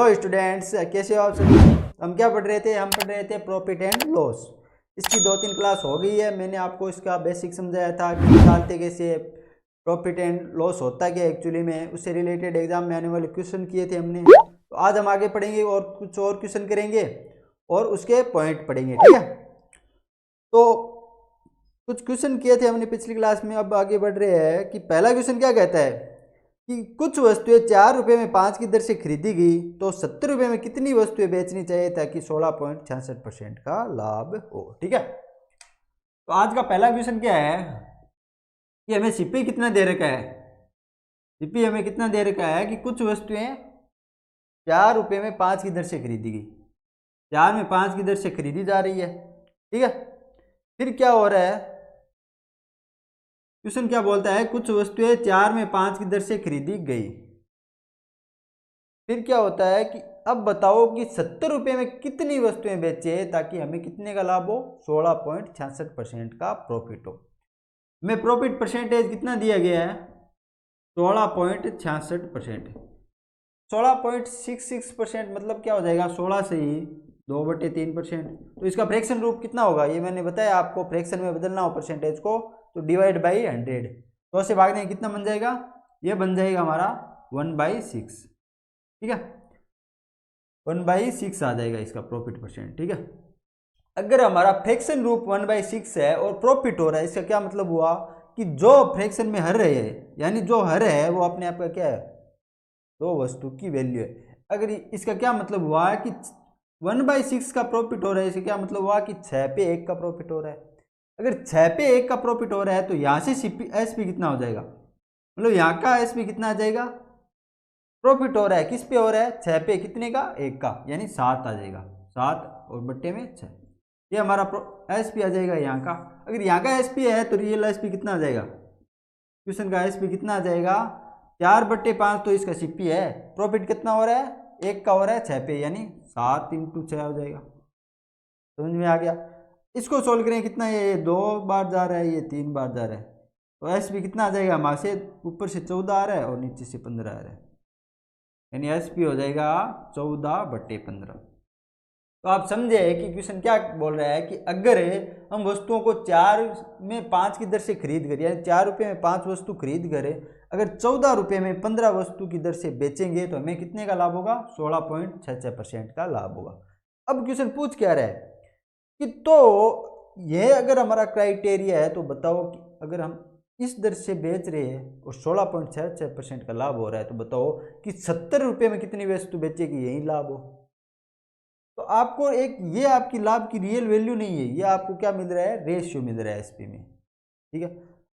Hello students, कैसे हो आप सभी। हम क्या पढ़ रहे थे? हम पढ़ रहे थे प्रॉफिट एंड लॉस। इसकी 2-3 क्लास हो गई है। मैंने आपको इसका बेसिक समझाया था कि निकालते कैसे, प्रॉफिट एंड लॉस होता क्या एक्चुअली में, उससे रिलेटेड एग्जाम में आने वाले क्वेश्चन किए थे हमने। तो आज हम आगे पढ़ेंगे और कुछ और क्वेश्चन करेंगे और उसके पॉइंट पढ़ेंगे, ठीक है। तो कुछ क्वेश्चन किए थे हमने पिछली क्लास में, अब आगे बढ़ रहे हैं कि पहला क्वेश्चन क्या कहता है कि कुछ वस्तुएं 4 रुपये में 5 की दर से खरीदी गई तो 70 रुपये में कितनी वस्तुएं बेचनी चाहिए ताकि 16.66% का लाभ हो, ठीक है। तो आज का पहला क्वेश्चन क्या है कि हमें सीपी कितना दे रखा है। सीपी हमें कितना दे रखा है कि कुछ वस्तुएं 4 रुपये में 5 की दर से खरीदी गई, 4 में 5 की दर से खरीदी जा रही है, ठीक है। फिर क्या हो रहा है, क्वेश्चन क्या बोलता है, कुछ वस्तुएं 4 में 5 की दर से खरीदी गई। फिर क्या होता है कि अब बताओ कि 70 रुपये में कितनी वस्तुएं बेचे ताकि हमें कितने का लाभ हो, 16.66% का प्रॉफिट हो। हमें प्रॉफिट परसेंटेज कितना दिया गया है, 16.66%। 16.66% मतलब क्या हो जाएगा, 16 से ही 2/3%। तो इसका फ्रैक्शन रूप कितना होगा, ये मैंने बताया आपको, फ्रैक्शन में बदलना हो परसेंटेज को तो डिवाइड बाई 100। तो ऐसे भागने कितना बन जाएगा, ये बन जाएगा हमारा 1/6, ठीक है। 1/6 आ जाएगा इसका प्रॉफिट परसेंट, ठीक है। अगर हमारा फ्रैक्शन रूप 1/6 है और प्रॉफिट हो रहा है, इसका क्या मतलब हुआ कि जो फ्रैक्शन में हर रहे है, यानी जो हर है वो अपने आप का क्या है, तो वस्तु की वैल्यू है। अगर इसका क्या मतलब हुआ कि 1/6 का प्रॉफिट हो रहा है, इसका क्या मतलब हुआ कि 6 पे 1 का प्रॉफिट हो रहा है। अगर 6 पे 1 का प्रॉफिट हो रहा है तो यहाँ से एसपी कितना हो जाएगा, मतलब यहाँ का एसपी कितना आ जाएगा, प्रॉफिट हो रहा है किस पे हो रहा है, 6 पे कितने का, 1 का, यानी 7 आ जाएगा, 7 और बट्टे में 6, ये हमारा एसपी आ जाएगा यहाँ का। अगर यहाँ का एसपी है तो रियल एसपी कितना आ जाएगा, क्वेश्चन का एसपी कितना आ जाएगा, 4/5 तो इसका सीपी है। प्रॉफिट कितना हो रहा है, 1 का हो रहा है 6 पे, यानी 7 × 6 हो जाएगा। समझ में आ गया। इसको सोल्व करें कितना, ये 2 बार जा रहा है, ये 3 बार जा रहा है, तो एसपी कितना आ जाएगा, हमारे से ऊपर से 14 आ रहा है और नीचे से 15 आ रहा है, यानी एसपी हो जाएगा 14/15। तो आप समझे कि क्वेश्चन क्या बोल रहा है कि अगर हम वस्तुओं को 4 में 5 की दर से खरीद कर, यानी 4 रुपये में 5 वस्तु खरीद कर अगर 14 रुपये में 15 वस्तु की दर से बेचेंगे तो हमें कितने का लाभ होगा, 16.66% का लाभ होगा। अब क्वेश्चन पूछ क्या रहा है कि तो यह अगर हमारा क्राइटेरिया है तो बताओ कि अगर हम इस दर से बेच रहे हैं और 16.66% का लाभ हो रहा है तो बताओ कि 70 रुपये में कितनी वस्तु बेचेगी, यही लाभ हो। तो आपको एक, ये आपकी लाभ की रियल वैल्यू नहीं है, ये आपको क्या मिल रहा है, रेशियो मिल रहा है एसपी में, ठीक है।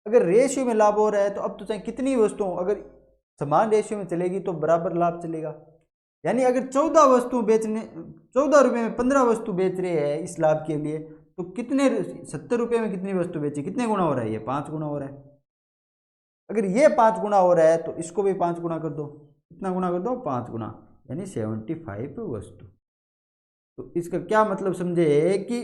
अगर रेशियो में लाभ हो रहा है तो अब तो चाहे कितनी वस्तुओं, अगर समान रेशियो में चलेगी तो बराबर लाभ चलेगा। यानी अगर 14 वस्तु बेचने, 14 रुपये में 15 वस्तु बेच रहे हैं इस लाभ के लिए, तो कितने 70 रुपये में कितनी वस्तु बेची, कितने गुना हो रहा है, ये 5 गुना हो रहा है। अगर ये 5 गुना हो रहा है तो इसको भी 5 गुना कर दो, कितना गुना कर दो, 5 गुना, यानी 75 वस्तु। तो इसका क्या मतलब समझे कि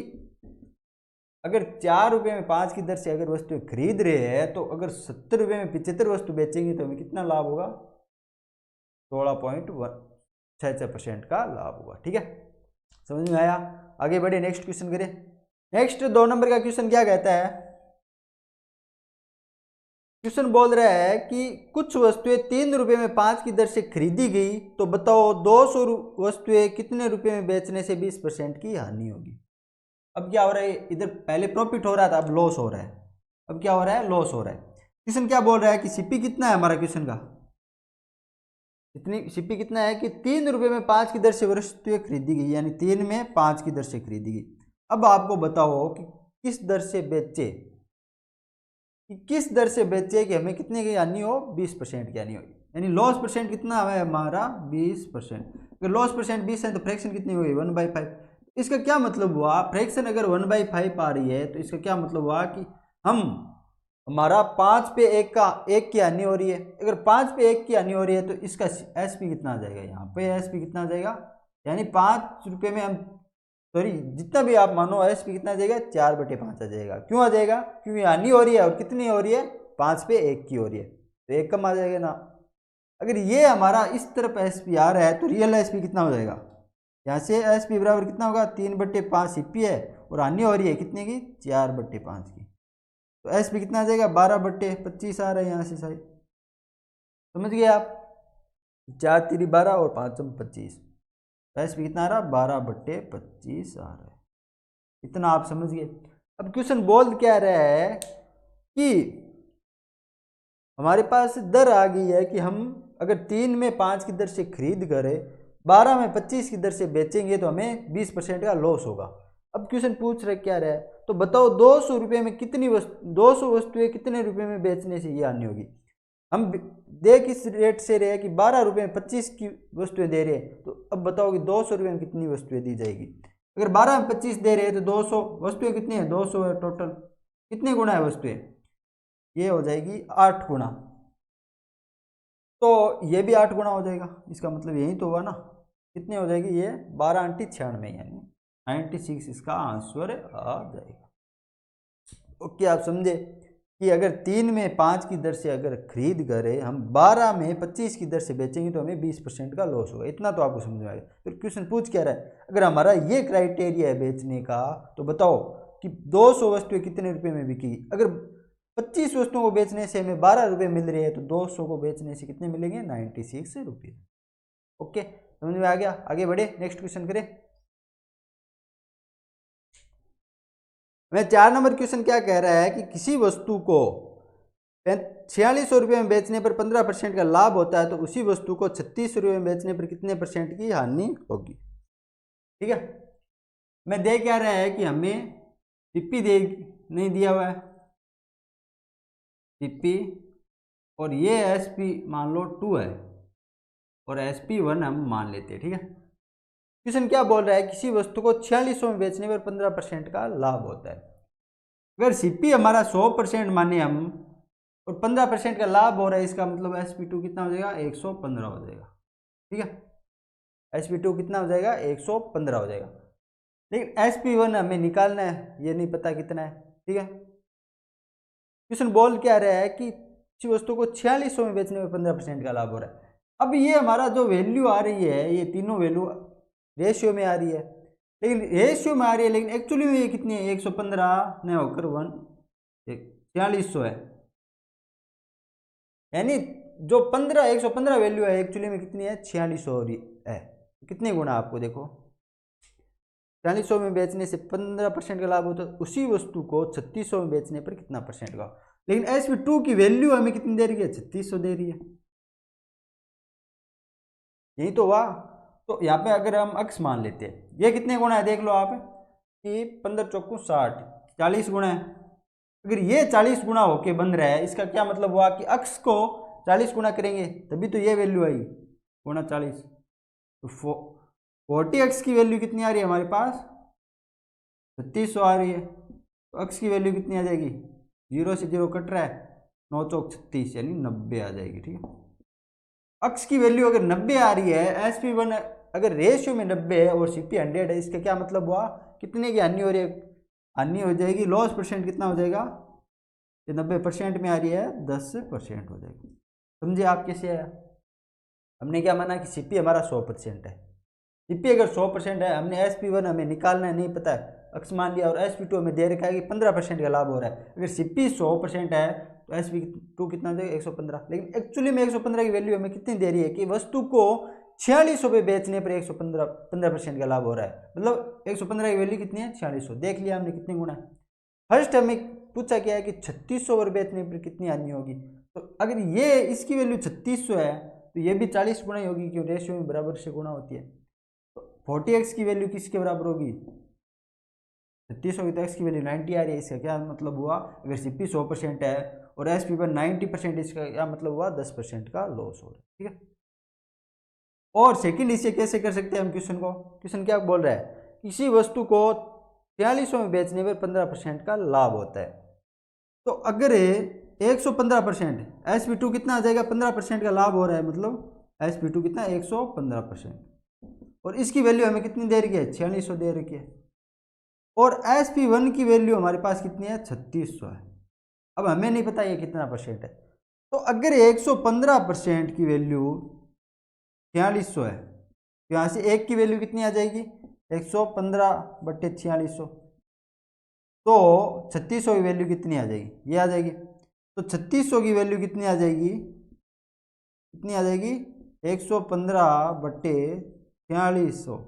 अगर 4 रुपये में 5 की दर से अगर वस्तु खरीद रहे हैं तो अगर 70 रुपये में 75 वस्तु बेचेंगे तो हमें कितना लाभ होगा, 16.66% का लाभ होगा, ठीक है। समझ में आया। आगे बढ़े, नेक्स्ट क्वेश्चन करें। नेक्स्ट 2 नंबर का क्वेश्चन क्या कहता है, क्वेश्चन बोल रहा है कि कुछ वस्तुएं 3 रुपये में 5 की दर से खरीदी गई तो बताओ 200 वस्तुएं कितने रुपए में बेचने से 20% की हानि होगी। अब क्या हो रहा है, इधर पहले प्रॉफिट हो रहा था, अब लॉस हो रहा है। अब क्या हो रहा है, लॉस हो रहा है। क्वेश्चन क्या बोल रहा है कि सीपी कितना है हमारा, क्वेश्चन का इतनी सीपी कितना है कि 3 रुपये में 5 की दर से वस्तुएं खरीदी गई, यानी 3 में 5 की दर से खरीदी गई। अब आपको बताओ कि किस दर से बेचे, कि किस दर से बेचे कि हमें कितने की हानि हो, 20% की हानि हो, यानी लॉस परसेंट कितना है हमारा, 20%। अगर लॉस परसेंट 20 है तो फ्रैक्शन कितनी हुई, 1/5। इसका क्या मतलब हुआ, फ्रैक्शन अगर 1/5 आ रही है तो इसका क्या मतलब हुआ कि हम, हमारा 5 पे 1 का 1 की हानि हो रही है। अगर 5 पे 1 की हानि हो रही है तो इसका एसपी कितना आ जाएगा, यहाँ पे एसपी कितना आ जाएगा, यानी 5 रुपये में हम, सॉरी जितना भी आप मानो, एसपी कितना आ जाएगा, 4/5 आ जाएगा। क्यों आ जाएगा, क्योंकि हानि हो रही है और कितनी हो रही है, 5 पे 1 की हो रही है, तो 1 कम आ जाएगा ना। अगर ये हमारा इस तरफ एस पी आ रहा है तो रियल एस पी कितना हो जाएगा, यहाँ से एस पी बराबर कितना होगा 3/5 सीपी है, और हानि हो रही है कितने की 4/5 की, तो एस पी कितना आ जाएगा 12/25 आ रहा है यहाँ से साइड, समझ गए आप, 4×3 = 12 और 5×25, एस पी कितना आ रहा है 12/25 आ रहा है, इतना आप समझ गए। अब क्वेश्चन बोल क्या रहा है कि हमारे पास दर आ गई है कि हम अगर 3 में 5 की दर से खरीद करें, 12 में 25 की दर से बेचेंगे तो हमें 20% का लॉस होगा। अब क्वेश्चन पूछ रहे क्या रहा है, तो बताओ 200 रुपये में कितनी 200 वस्तुएं कितने रुपए में बेचने से ये आनी होगी। हम दे किस रेट से रहे हैं कि 12 रुपये में 25 की वस्तुएं दे रहे हैं, तो अब बताओ कि 200 रुपये में कितनी वस्तुएं दी जाएगी। अगर 12 में 25 दे रहे हैं तो 200 वस्तुएं कितनी है 200 है टोटल, कितने गुना है वस्तुएं, ये हो जाएगी 8 गुना, तो ये भी 8 गुना हो जाएगा, इसका मतलब यही तो हुआ ना, कितने हो जाएगी ये 12×96 यानी 96 इसका आंसर आ जाएगा। ओके आप समझे कि अगर 3 में 5 की दर से अगर खरीद करें, हम 12 में 25 की दर से बेचेंगे तो हमें 20% का लॉस होगा, इतना तो आपको समझ में आएगा। फिर क्वेश्चन पूछ क्या रहा है, अगर हमारा ये क्राइटेरिया है बेचने का, तो बताओ कि 200 वस्तुएं कितने रुपए में बिकेगी। अगर 25 वस्तुओं को बेचने से हमें 12 रुपये मिल रहे हैं, तो 200 को बेचने से कितने मिलेंगे 96 रुपये। ओके समझ में आ गया, आगे बढ़े, नेक्स्ट क्वेश्चन करें। मैं 4 नंबर क्वेश्चन क्या कह रहा है कि किसी वस्तु को 4600 रुपये में बेचने पर 15% का लाभ होता है, तो उसी वस्तु को 3600 रुपये में बेचने पर कितने % की हानि होगी। ठीक है, मैं दे क्या रहा है कि हमें सीपी दे नहीं दिया हुआ है, सीपी और ये एसपी मान लो 2 है और एसपी 1 हम मान लेते हैं। ठीक है, क्वेश्चन क्या बोल रहा है, किसी वस्तु को 4600 में बेचने पर 15% का लाभ होता है। अगर सीपी हमारा 100% माने हम और 15% का लाभ हो रहा है, इसका मतलब sp2 कितना हो जाएगा 115 हो जाएगा। ठीक है, sp2 कितना हो जाएगा 115 हो जाएगा, लेकिन sp1 हमें निकालना है, ये नहीं पता कितना है। ठीक है, क्वेश्चन बोल क्या रहा है कि किसी वस्तु को 4600 में बेचने में 15% का लाभ हो रहा है। अब ये हमारा जो वैल्यू आ रही है, ये तीनों वैल्यू रेशियो में आ रही है, लेकिन रेशियो में आ रही है, लेकिन एक्चुअली में ये कितनी है 115 नहीं होकर 4600 है, यानी जो 115 वैल्यू है एक्चुअली में कितनी है 4600 हो रही है। कितने गुना आपको देखो, 4600 में बेचने से 15% का लाभ होता है, उसी वस्तु को 3600 में बेचने पर कितना % का, लेकिन sp2 की वैल्यू हमें कितनी दे रही है 3600 दे रही है, यही तो हुआ। तो यहाँ पे अगर हम अक्स मान लेते हैं, ये कितने गुना है देख लो आप कि 15 चौकू 60, 40 गुना है। अगर ये 40 गुना होके बन रहा है, इसका क्या मतलब हुआ कि अक्स को 40 गुना करेंगे तभी तो ये वैल्यू आई गुना 40, तो 40x की वैल्यू कितनी आ रही है हमारे पास 3600 आ रही है, तो अक्स की वैल्यू कितनी आ जाएगी, 0 से 0 कट रहा है, 9 चौक 36 यानी 90 आ जाएगी। ठीक है, अक्स की वैल्यू अगर 90 आ रही है, sp1 अगर रेशियो में 90 है और cp 100 है, इसका क्या मतलब हुआ कितने की हानि हो रही है, हानि हो जाएगी, लॉस % कितना हो जाएगा, ये 90% में आ रही है 10% हो जाएगी। समझे आप कैसे आया, हमने क्या माना कि cp हमारा 100% है, cp अगर 100% है, हमने sp1 हमें निकालना है नहीं पता है, अक्स मान लिया, और sp2 हमें दे रखा है कि 15% का लाभ हो रहा है। अगर cp 100% है तो sp2 कितना हो जाएगा 115, लेकिन एक्चुअली में 115 की वैल्यू हमें कितनी दे रही है कि वस्तु को 4600 पे बेचने पर 15% का लाभ हो रहा है, मतलब 115 की वैल्यू कितनी है 4600, देख लिया हमने कितने गुना है। फर्स्ट हमें पूछा क्या है कि 3600 पर बेचने पर कितनी हानि होगी, तो अगर ये इसकी वैल्यू 3600 है तो ये भी 40 गुना ही होगी, क्यों रेशियो में बराबर से गुना होती है। तो 40x की वैल्यू किसके बराबर होगी 3600 की, तो x की वैल्यू 90 आ रही है, इसका क्या मतलब हुआ, अगर cp 100% है और sp पर 90%, इसका क्या मतलब हुआ 10% का लॉस हो रहा है। ठीक है, और सेकंड इसे कैसे कर सकते हैं हम क्वेश्चन को, क्वेश्चन क्या बोल रहा है, किसी वस्तु को 4600 में बेचने पर 15% का लाभ होता है, तो अगर 115% sp2 कितना आ जाएगा 15% का लाभ हो रहा है, मतलब sp2 कितना 115%, और इसकी वैल्यू हमें कितनी दे रही है 4600 दे रखी है, और sp1 की वैल्यू हमारे पास कितनी है 3600 है। अब हमें नहीं पता ये कितना % है, तो अगर 115% की वैल्यू 4600 है तो यहाँ से एक की वैल्यू कितनी आ जाएगी 115/4600, तो 3600 की वैल्यू कितनी आ जाएगी, ये आ जाएगी। तो 3600 की वैल्यू कितनी आ जाएगी, कितनी आ जाएगी 115/4600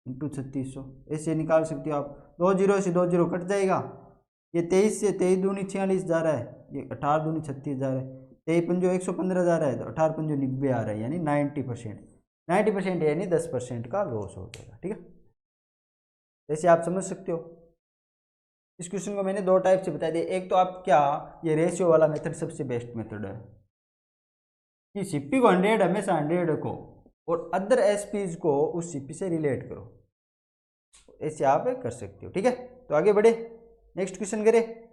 इंटू 3600, ऐसे निकाल सकते हो आप। 2 जीरो से 2 जीरो कट जाएगा, ये 23 से 23 दूनी 46 जा रहा है, ये 18 दूनी 36 जा रहा है, 23 पंजो 115 जा रहा है, तो 18 पंजो 90 आ रहा है, यानी 90%। 90% यानी 10% का लॉस हो जाएगा, ठीक है। जैसे आप समझ सकते हो। इस क्वेश्चन को मैंने दो टाइप से बता दिया। एक तो आप क्या, ये रेशियो वाला मेथड सबसे बेस्ट मेथड है कि सीपी को 100 हमेशा 100 रखो और अदर एसपीज को उस सीपी से रिलेट करो, ऐसे आप कर सकते हो, ठीक है। तो आगे बढ़े, नेक्स्ट क्वेश्चन करें।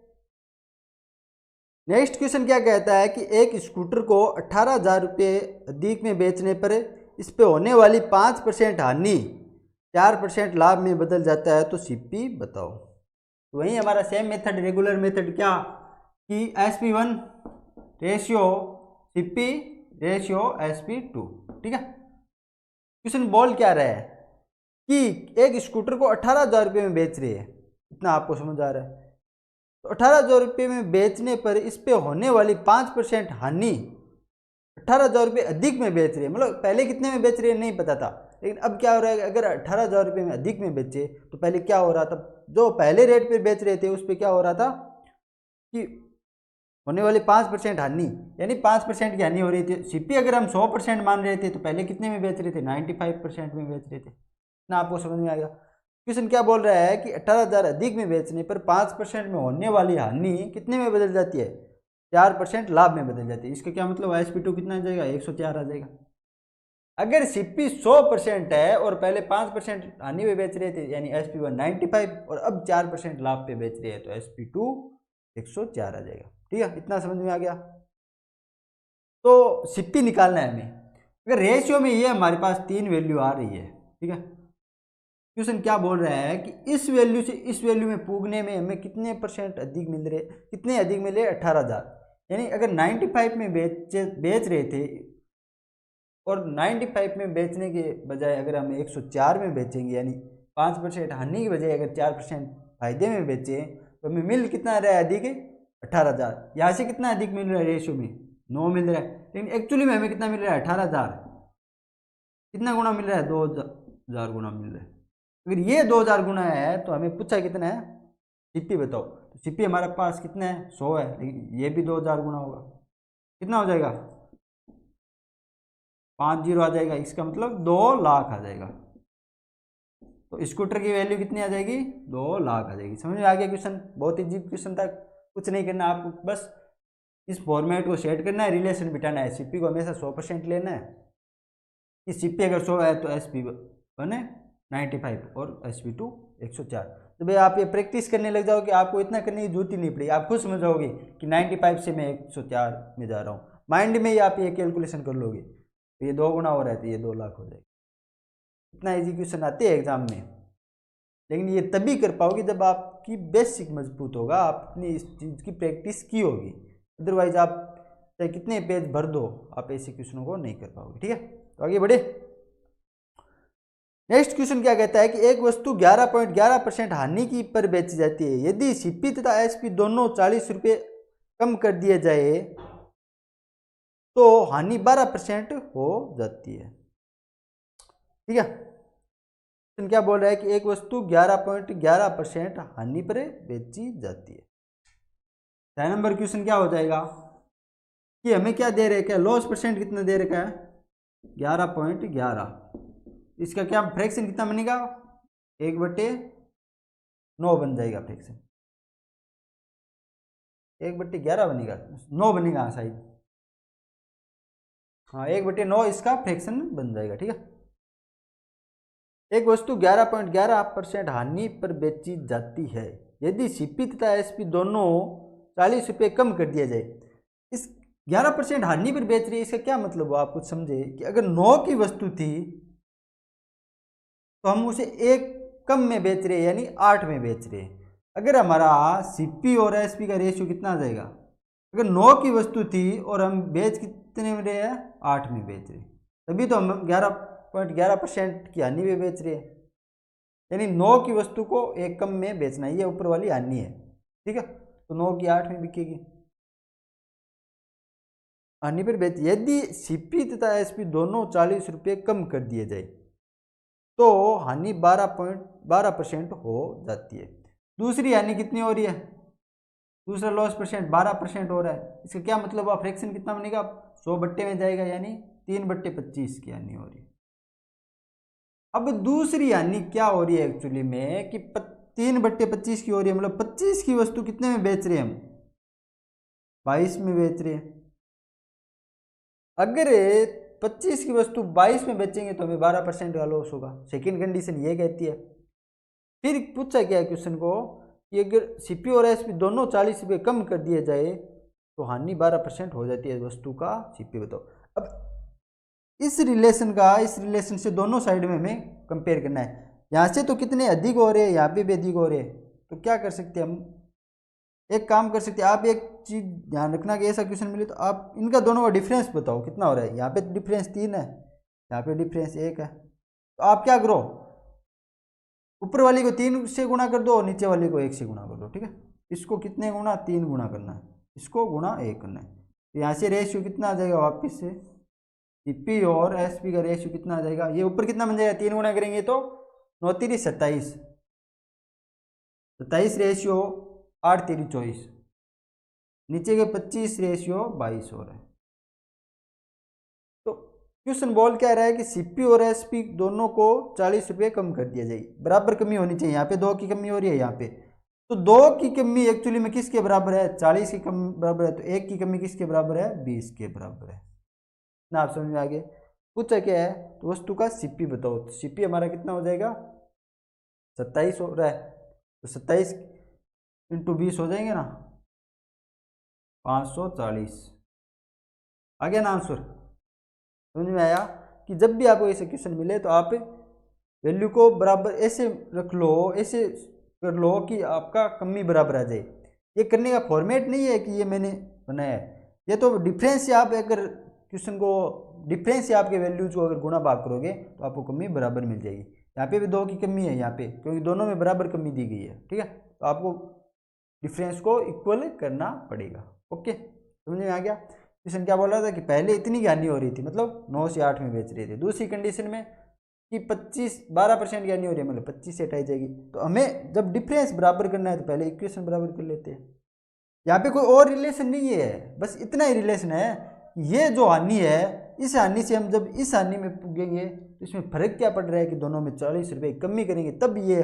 नेक्स्ट क्वेश्चन क्या कहता है कि एक स्कूटर को 18,000 रुपये अधिक में बेचने पर इस पे होने वाली 5% हानि 4% लाभ में बदल जाता है, तो सीपी बताओ। तो वही हमारा सेम मेथड, रेगुलर मेथड, क्या कि SP1 ratio CP ratio SP2, ठीक है। क्वेश्चन बोल क्या रहा है कि एक स्कूटर को 18,000 रुपये में बेच रही है, इतना आपको समझ आ रहा है। तो 18,000 रुपये में बेचने पर इस पे होने वाली 5% हानि 18,000 रुपये अधिक में बेच रही है, मतलब पहले कितने में बेच रही है नहीं पता था, लेकिन अब क्या हो रहा है, अगर 18,000 रुपये में अधिक में बेचे तो पहले क्या हो रहा था, जो पहले रेट पे बेच रहे थे उस पर क्या हो रहा था कि होने वाली 5% हानि, यानी 5% की हानि हो रही थी। सीपी अगर हम 100% मान रहे थे तो पहले कितने में बेच रहे थे, 95% में बेच रहे थे ना। आपको समझ में आ गया। क्वेश्चन क्या बोल रहा है कि 18,000 अधिक में बेचने पर 5% में होने वाली हानि कितने में बदल जाती है, 4% लाभ में बदल जाती है। इसका क्या मतलब, SP2 कितना आ जाएगा, 104 आ जाएगा। अगर सीपी 100% है और पहले 5% हानि में बेच रहे थे, यानी SP1 95 और अब 4% लाभ पे बेच रहे हैं, तो SP2 104 आ जाएगा, ठीक है। इतना समझ में आ गया। तो सीपी निकालना है हमें। अगर रेशियो में ये हमारे पास 3 वैल्यू आ रही है, ठीक है। क्वेश्चन क्या बोल रहा है कि इस वैल्यू से इस वैल्यू में पूगने में हमें कितने % अधिक मिल रहे, कितने अधिक मिले, 18,000। यानी अगर 95 में बेच रहे थे और 95 में बेचने के बजाय अगर हम 104 में बेचेंगे, यानी 5% हानि की बजाय अगर 4% फायदे में बेचें, तो हमें मिल कितना रहा है अधिक, 18,000। यहाँ से कितना अधिक मिल रहा है, रेशियो में 9 मिल रहा है, लेकिन एक्चुअली में हमें कितना मिल रहा है, 18,000। कितना गुना मिल रहा है, 2,000 गुना मिल रहा है। अगर ये 2,000 गुना है तो हमें पूछा कितना है, सीपी बताओ। तो सीपी हमारे पास कितना है, 100 है, लेकिन ये भी 2,000 गुना होगा, कितना हो जाएगा, 5 जीरो आ जाएगा, इसका मतलब 2 लाख आ जाएगा। तो स्कूटर की वैल्यू कितनी आ जाएगी, 2 लाख आ जाएगी। समझ में आ गया क्वेश्चन, बहुत इजी क्वेश्चन था। कुछ नहीं करना आपको, बस इस फॉर्मेट को सेट करना है, रिलेशन बिठाना है। सीपी को हमेशा 100% लेना है कि सीपी अगर 100 है तो SP1 है 95 और SP2 104। तो भाई आप ये प्रैक्टिस करने लग जाओगे, आपको इतना करने की जरूरत ही नहीं पड़ेगी, आप खुद समझ जाओगे कि 95 से मैं 104 में जा रहा हूँ। माइंड में ही आप ये कैलकुलेशन कर लोगे, तो ये 2 गुना हो रहा है तो ये 2 लाख हो जाएगा। इतना इजी क्वेश्चन आते हैं एग्जाम में, लेकिन ये तभी कर पाओगे जब आपकी बेसिक मजबूत होगा, आपने इस चीज़ की प्रैक्टिस की होगी। अदरवाइज आप चाहे कितने पेज भर दो, आप ऐसे क्वेश्चनों को नहीं कर पाओगे, ठीक है। तो आगे बढ़े। नेक्स्ट क्वेश्चन क्या कहता है कि एक वस्तु 11.11% हानि की पर बेची जाती है, यदि सीपी तथा एसपी दोनों 40 रुपये कम कर दिए जाए तो हानि 12% हो जाती है, ठीक है। क्या बोल रहा है कि एक वस्तु 11.11% हानि पर बेची जाती है। 6 नंबर क्वेश्चन क्या हो जाएगा कि हमें क्या दे रहे, क्या लॉस परसेंट कितना दे रखा है, 11.11। इसका क्या फ्रैक्शन कितना बनेगा, 1/9 बन जाएगा फ्रैक्शन, 1/11 बनेगा, 9 बनेगा शायद, हाँ 1/9 इसका फ्रैक्शन बन जाएगा, ठीक है। एक वस्तु 11.11% हानि पर बेची जाती है, यदि सीपी तथा एसपी दोनों 40 रुपये कम कर दिया जाए। इस 11% हानि पर बेच रही है, इसका क्या मतलब हो, आप कुछ समझे कि अगर 9 की वस्तु थी तो हम उसे 1 कम में बेच रहे हैं, यानी 8 में बेच रहे हैं। अगर हमारा सीपी और एसपी का रेशियो कितना आ जाएगा, अगर 9 की वस्तु थी और हम बेच कितने में रहे हैं, 8 में बेच रहे, तभी तो हम 11.11% की हानि में बेच रहे हैं। यानी 9 की वस्तु को एक कम में बेचना, ये ऊपर वाली हानि है, ठीक है। तो 9 की 8 में बिकेगी, हानि पर बेच। यदि सीपी तथा एसपी दोनों 40 रुपये कम कर दिए जाए तो हानि 12% हो जाती है। दूसरी हानि कितनी हो रही है, दूसरा लॉस परसेंट 12% हो रहा है। इसका क्या मतलब हुआ, फ्रैक्शन कितना बनेगा, 100 बट्टे में जाएगा, यानी 3/25 की हानि हो रही है। अब दूसरी हानि क्या हो रही है एक्चुअली में कि 3/25 की हो रही है, मतलब 25 की वस्तु कितने में बेच रहे हैं हम, 22 में बेच रहे हैं। अगर 25 की वस्तु 22 में बेचेंगे तो हमें 12% का लॉस होगा, सेकेंड कंडीशन ये कहती है। फिर पूछा गया है क्वेश्चन को कि अगर सीपी और एसपी दोनों 40 रुपये कम कर दिए जाए तो हानि 12% हो जाती है वस्तु का सीपी बताओ। अब इस रिलेशन से दोनों साइड में हमें कंपेयर करना है। यहाँ से तो कितने अधिक हो रहे हैं, यहाँ पे भी अधिक हो रहे हैं, तो क्या कर सकते हैं हम, एक काम कर सकते हैं। आप एक चीज़ ध्यान रखना कि ऐसा क्वेश्चन मिले तो आप इनका दोनों का डिफरेंस बताओ कितना हो रहा है। यहाँ पे डिफरेंस 3 है, यहाँ पे डिफरेंस 1 है, तो आप क्या करो, ऊपर वाली को 3 से गुणा कर दो और नीचे वाली को 1 से गुणा कर दो, ठीक है। इसको कितने गुणा, 3 गुणा करना है, इसको गुणा 1 करना है। तो यहाँ से रेशियो कितना आ जाएगा, वापिस से सीपी और एसपी का रेशियो कितना आ जाएगा, ये ऊपर कितना बन जाएगा, 3 गुणा करेंगे तो 9 3 27, 27 रेशियो 8 3 24, नीचे के 25 रेशियो 22 हो रहा है। तो क्वेश्चन बोल क्या रहा है कि सीपी और एसपी दोनों को 40 रुपये कम कर दिया जाए, बराबर कमी होनी चाहिए। यहाँ पे 2 की कमी हो रही है, यहाँ पे तो 2 की कमी एक्चुअली में किसके बराबर है, 40 की कमी बराबर है, तो 1 की कमी किसके बराबर है, 20 के बराबर है ना। आप समझ में आ गए। पूछा क्या है, तो वस्तु का सीपी बताओ, तो सीपी हमारा कितना हो जाएगा, 27 हो रहा है, तो 27 इंटू 20 हो जाएंगे ना, 540 आ गया ना आंसर। समझ में आया कि जब भी आपको ऐसे क्वेश्चन मिले तो आप वैल्यू को बराबर ऐसे रख लो, ऐसे कर लो कि आपका कमी बराबर आ जाए। ये करने का फॉर्मेट नहीं है कि ये मैंने बनाया है, ये तो डिफरेंस से आप अगर क्वेश्चन को डिफरेंस से आपके वैल्यूज को अगर गुणा भाग करोगे तो आपको कमी बराबर मिल जाएगी। यहाँ पे भी 2 की कमी है यहाँ पे, क्योंकि दोनों में बराबर कमी दी गई है, ठीक है। तो आपको डिफरेंस को इक्वल करना पड़ेगा। ओके, समझ में आ गया। क्वेश्चन क्या बोल रहा था कि पहले इतनी की हानि हो रही थी, मतलब 9 से 8 में बेच रहे थे। दूसरी कंडीशन में कि 12% की हानि हो रही है, मतलब 25 से हटाई जाएगी। तो हमें जब डिफरेंस बराबर करना है तो पहले इक्वेशन बराबर कर लेते हैं। यहाँ पे कोई और रिलेशन नहीं है, बस इतना ही रिलेशन है। ये जो हानि है, इस हानि से हम जब इस हानि में पुगेंगे तो इसमें फर्क क्या पड़ रहा है कि दोनों में 40 रुपये कमी करेंगे तब ये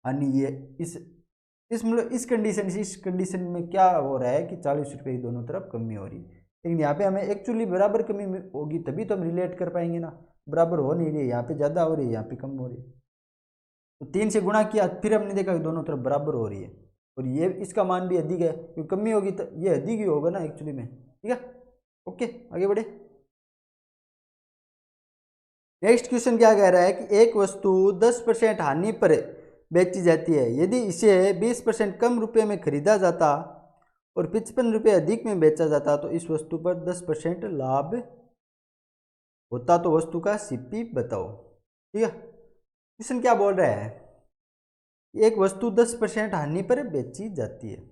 हानि, ये इस मतलब इस कंडीशन से इस कंडीशन में क्या हो रहा है कि 40 रुपये की दोनों तरफ कमी हो रही है। लेकिन यहाँ पे हमें एक्चुअली बराबर कमी होगी तभी तो हम रिलेट कर पाएंगे ना। बराबर हो नहीं रही है, यहाँ पे ज़्यादा हो रही है, यहाँ पे कम हो रही है। तो 3 से गुणा किया, फिर हमने देखा कि दोनों तरफ बराबर हो रही है, और ये इसका मान भी अधिक है, क्योंकि कमी होगी तो ये अधिक ही होगा ना एक्चुअली में, ठीक है। ओके, आगे बढ़े। नेक्स्ट क्वेश्चन क्या कह रहा है कि एक वस्तु 10% हानि पर बेची जाती है। यदि इसे 20% कम रुपए में खरीदा जाता और 55 रुपये अधिक में बेचा जाता तो इस वस्तु पर 10% लाभ होता, तो वस्तु का सीपी बताओ, ठीक है। क्वेश्चन क्या बोल रहा है, एक वस्तु 10% हानि पर बेची जाती है,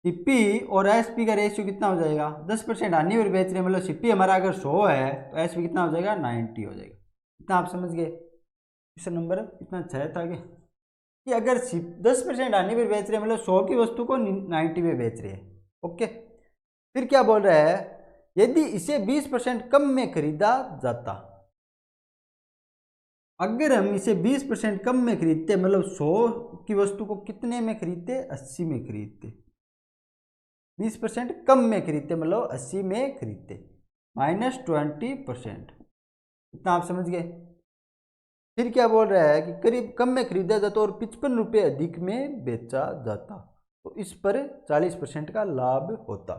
सीपी और एसपी का रेशियो कितना हो जाएगा, 10% हानि पर बेच रहे हैं, मतलब सीपी हमारा अगर 100 है तो एसपी कितना हो जाएगा, 90 हो जाएगा। इतना आप समझ गए। क्वेश्चन नंबर इतना अच्छा था कि अगर 10% हानि पर बेच रहे हैं, मतलब 100 की वस्तु को 90 पे बेच रहे हैं। ओके, फिर क्या बोल रहा है, यदि इसे 20% कम में खरीदा जाता, अगर हम इसे 20% कम में खरीदते, मतलब 100 की वस्तु को कितने में खरीदते, 80 में खरीदते, 20% कम में खरीदते मतलब 80 में खरीदते, -20%। इतना आप समझ गए। फिर क्या बोल रहा है कि करीब कम में खरीदा जाता और 55 रुपये अधिक में बेचा जाता तो इस पर 40% का लाभ होता।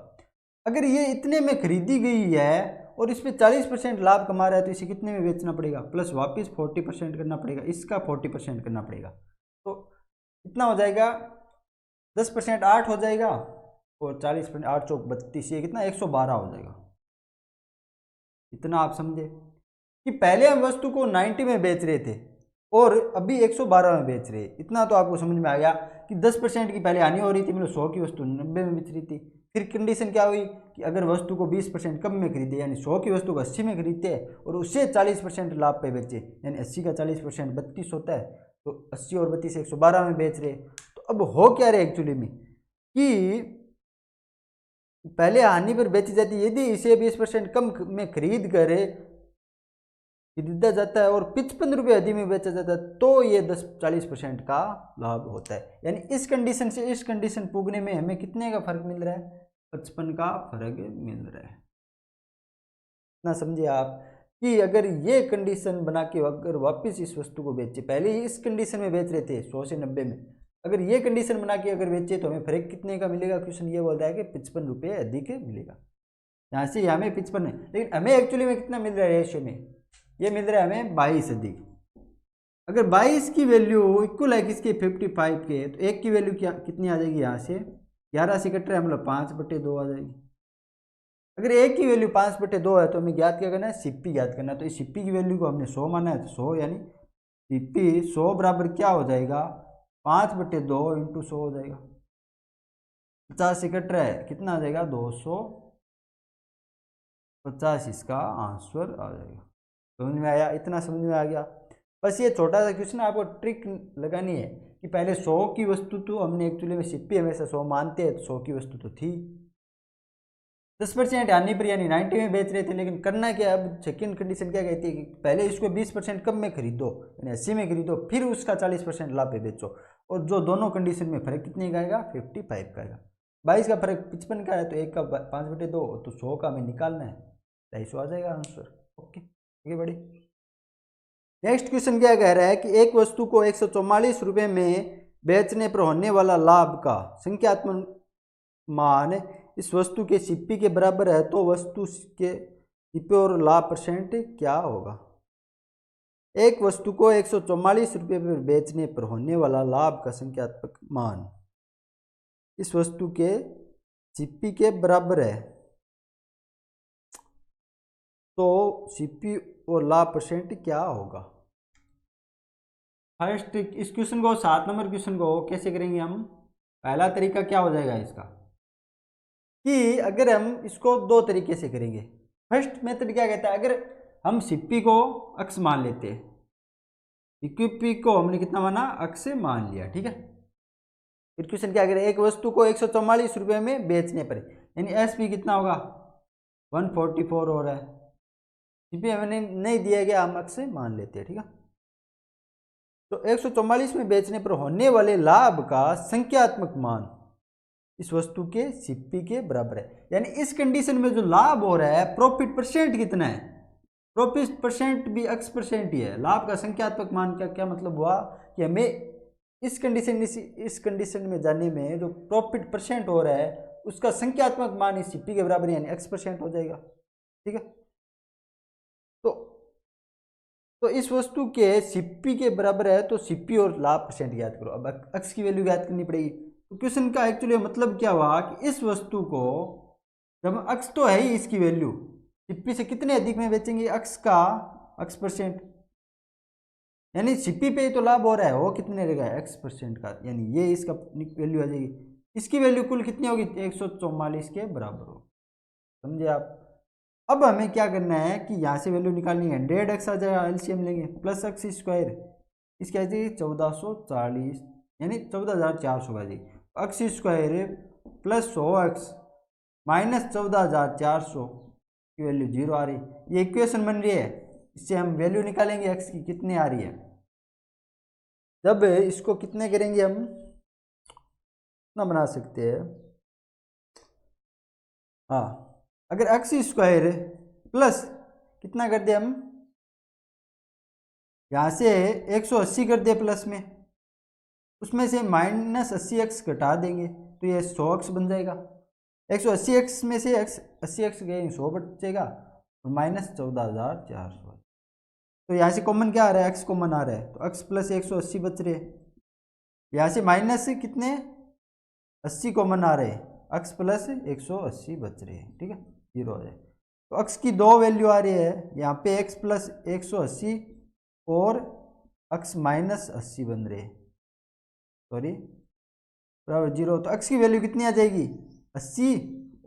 अगर ये इतने में खरीदी गई है और इस पर 40% लाभ कमा रहा है तो इसे कितने में बेचना पड़ेगा, प्लस वापस 40% करना पड़ेगा, इसका 40% करना पड़ेगा। तो कितना हो जाएगा, 10% 8 हो जाएगा, और 40%, 8 चौक 32, ये कितना 112 हो जाएगा। इतना आप समझे कि पहले हम वस्तु को 90 में बेच रहे थे और अभी 112 में बेच रहे हैं। इतना तो आपको समझ में आ गया कि 10% की पहले हानि हो रही थी, मतलब 100 की वस्तु 90 में बेच रही थी। फिर कंडीशन क्या हुई कि अगर वस्तु को 20% कम में खरीदे, यानी 100 की वस्तु को 80 में खरीदते और उससे 40% लाभ पे बेचे, यानी 80 का 40% 32 होता है, तो 80 और 32 112 में बेच रहे। तो अब हो क्या रहे एक्चुअली में कि पहले हानि पर बेची जाती, यदि इसे 20% कम में खरीदा जाता है और 55 रुपये अधिक में बेचा जाता है, तो ये 10-40% का लाभ होता है। यानी इस कंडीशन से इस कंडीशन पुगने में हमें कितने का फर्क मिल रहा है? 55 का फर्क मिल रहा है। ना समझे आप कि अगर ये कंडीशन बना के अगर वापस इस वस्तु को बेचे, पहले ही इस कंडीशन में बेच रहे थे 100 से 90 में, अगर ये कंडीशन बना के अगर बेचे तो हमें फर्क कितने का मिलेगा? क्वेश्चन ये बोल रहा है कि 55 रुपये अधिक मिलेगा। यहाँ से हमें 55 है, लेकिन हमें एक्चुअली में कितना मिल रहा है रेशियो में? ये मिल रहा है हमें 22 अधिक। अगर 22 की वैल्यू इक्वल है किसके? 55 के, तो एक की वैल्यू क्या कितनी आ जाएगी? यहाँ से 11 से कट रहा है, मतलब 5/2 आ जाएगी। अगर एक की वैल्यू 5/2 है तो हमें ज्ञात क्या करना है? सीपी ज्ञात करना है। तो इस सीपी की वैल्यू को हमने 100 माना है, तो 100 यानी सीपी 100 बराबर क्या हो जाएगा? 5/2 इंटू 100 हो जाएगा। 50 से कट रहा है, कितना आ जाएगा? 250 इसका आंसर आ जाएगा। समझ में आया? इतना समझ में आ गया। बस ये छोटा सा क्वेश्चन आपको ट्रिक लगानी है कि पहले 100 की वस्तु तो हमने एक्चुअली में सीपी हमेशा 100 मानते हैं, तो 100 की वस्तु तो थी, 10% हानि पर यानी 90 में बेच रहे थे। लेकिन करना क्या? अब सेकंड कंडीशन क्या कहती है कि पहले इसको 20% कम में खरीदो, यानी 80 में खरीदो, फिर उसका 40% लाभ पे बेचो। और जो दोनों कंडीशन में फर्क कितने का आएगा? 55 का आएगा। 22 का फर्क 55 का है, तो एक का 5/2, तो 100 का हमें निकालना है, 250 आ जाएगा आंसर। ओके, आगे बढ़े। नेक्स्ट क्वेश्चन क्या कह रहा है कि एक वस्तु को 144 रुपये में बेचने पर होने वाला लाभ का संख्यात्मक मान इस वस्तु के सीपी के बराबर है, तो वस्तु के सीपी और लाभ परसेंट क्या होगा? एक वस्तु को 144 रुपये पर बेचने पर होने वाला लाभ का संख्यात्मक मान इस वस्तु के सीपी के बराबर है, तो सीपी और लाभ परसेंट क्या होगा? फर्स्ट इस क्वेश्चन को, 7 नंबर क्वेश्चन को कैसे करेंगे हम? पहला तरीका क्या हो जाएगा इसका कि अगर हम इसको दो तरीके से करेंगे। फर्स्ट मेथड क्या कहता है? अगर हम सीपी को अक्स मान लेते हैं, इक्विपी को हमने कितना माना? अक्स मान लिया, ठीक है। फिर क्वेश्चन क्या करें? एक वस्तु को 144 रुपये में बेचने पर, यानी एसपी कितना होगा? 144 हो रहा है, सीपी हमें नहीं दिया गया, हम अक्स मान लेते हैं, ठीक है। तो 144 में बेचने पर होने वाले लाभ का संख्यात्मक मान इस वस्तु के सीपी के बराबर है। यानी इस कंडीशन में जो लाभ हो रहा है, प्रॉफिट परसेंट कितना है? प्रॉफिट परसेंट भी एक्स परसेंट ही है। लाभ का संख्यात्मक मान का क्या मतलब हुआ कि हमें इस कंडीशन में जाने में जो प्रॉफिट परसेंट हो रहा है उसका संख्यात्मक मान इस सीपी के बराबर यानी x% हो जाएगा, ठीक है। तो इस वस्तु के सीपी के बराबर है, तो सीपी और लाभ परसेंट याद करो। अब एक्स की वैल्यू याद करनी पड़ेगी। तो क्वेश्चन का एक्चुअली मतलब क्या हुआ कि इस वस्तु को जब एक्स तो है ही, इसकी वैल्यू सीपी से कितने अधिक में बेचेंगे? एक्स का x%, यानी सीपी पे ही तो लाभ हो रहा है, वो कितने रहेगा? x% का, यानी ये इसका वैल्यू आ जाएगी। इसकी वैल्यू कुल कितनी होगी? 144 के बराबर हो। समझे आप? अब हमें क्या करना है कि यहाँ से वैल्यू निकालनी है, 150x आ जाएगा, एलसीएम लेंगे, प्लस एक्स स्क्वायर, इसकी आ जाएगी 1440, यानी 14,400 आ जाएगी। X square plus 100x minus 14,400 की वैल्यू 0 आ रही। ये इक्वेशन बन रही है, इससे हम वैल्यू निकालेंगे एक्स की कितनी आ रही है। जब इसको कितने करेंगे हम कितना बना सकते हैं? हाँ, अगर एक्स स्क्वायर प्लस कितना कर दे हम, यहाँ से 180 कर दे प्लस में, उसमें से माइनस 80x घटा देंगे तो ये 100x बन जाएगा। 180x में से 80x गए 100 बचेगा और माइनस 14,400। तो यहाँ से कॉमन क्या आ रहा है? x कॉमन आ रहा है, तो x प्लस 180 बच रहे। यहाँ से माइनस कितने 80 कॉमन आ रहे हैं, अक्स प्लस 180 बच रही है, ठीक है, 0 हो जाए। तो अक्स की दो वैल्यू आ रही है, यहाँ पे एक्स प्लस 180 और अक्स माइनस 80 बन रहे हैं, सॉरी बराबर 0। तो अक्स की वैल्यू कितनी आ जाएगी 80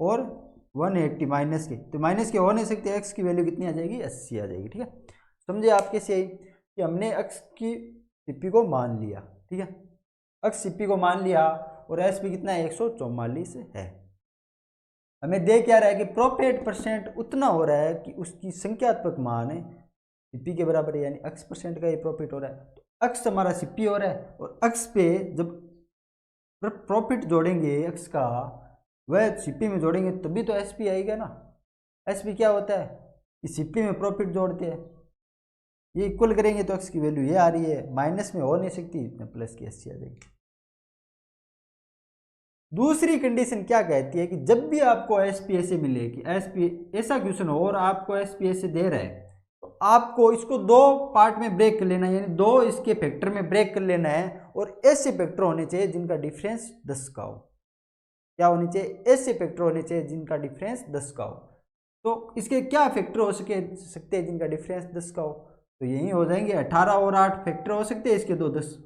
और 180 माइनस के, तो माइनस के हो नहीं सकते, एक्स की वैल्यू कितनी आ जाएगी 80 आ जाएगी, ठीक है। समझे आप कैसे आई कि हमने अक्स की सीपी को मान लिया, ठीक है, अक्स सीपी को मान लिया और एस पी कितना है 144 है। हमें दे क्या रहा है कि प्रोपेट परसेंट उतना हो रहा है कि उसकी संख्यात्मक मान है सीपी के बराबर है, यानी अक्स परसेंट का ये प्रॉफिट हो रहा है। तो अक्स हमारा सीपी हो रहा है और अक्स पे जब प्रॉफिट जोड़ेंगे अक्स का वह सीपी में जोड़ेंगे तभी तो एसपी आएगा ना। एसपी क्या होता है कि सीपी में प्रॉफिट जोड़ते हैं, ये इक्वल करेंगे तो अक्स की वैल्यू ये आ रही है, माइनस में हो नहीं सकती, प्लस की 80 आ जाएगी। दूसरी कंडीशन क्या कहती है कि जब भी आपको एसपी ऐसे मिले कि एसपी ऐसा क्वेश्चन हो और आपको एसपी ऐसे दे रहा है तो आपको इसको दो पार्ट में ब्रेक कर लेना है, यानी दो इसके फैक्टर में ब्रेक कर लेना है और ऐसे फैक्टर होने चाहिए जिनका डिफरेंस 10 का हो। क्या होने चाहिए, ऐसे फैक्टर होने चाहिए जिनका डिफरेंस 10 का हो। तो इसके क्या फैक्टर हो सकते हैं जिनका डिफरेंस 10 का हो, तो यही हो जाएंगे 18 और 8 फैक्टर हो सकते हैं इसके, दो 10।